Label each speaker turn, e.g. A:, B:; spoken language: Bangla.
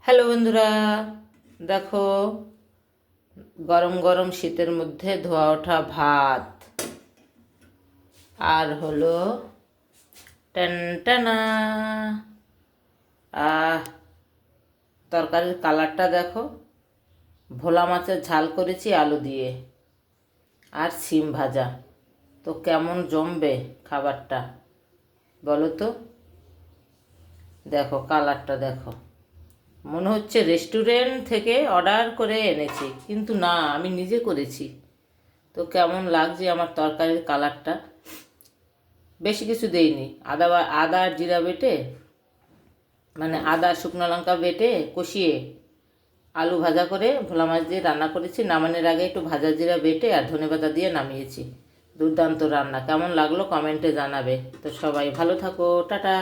A: হ্যালো বন্ধুরা, দেখো গরম গরম শীতের মধ্যে ধোয়া ওঠা ভাত আর হলো টানা। আহ তরকারির কালারটা দেখো। ভোলা মাছের ঝাল করেছি আলু দিয়ে আর সিম ভাজা। তো কেমন জমবে খাবারটা বলো তো। দেখো কালারটা দেখো, মনে হচ্ছে রেস্টুরেন্ট থেকে অর্ডার করে এনেছি, কিন্তু না, আমি নিজে করেছি। তো কেমন লাগছে আমার তরকারির কালারটা। বেশি কিছু দেইনি, আদা আর জিরা বেটে, মানে আদা শুকনো লঙ্কা বেটে কষিয়ে আলু ভাজা করে ভোলা মাছ দিয়ে রান্না করেছি। নামানোর আগে একটু ভাজা জিরা বেটে আর ধনেপাতা দিয়ে নামিয়েছি। দুর্দান্ত রান্না। কেমন লাগলো কমেন্টে জানাবে। তো সবাই ভালো থাকো, টাটা।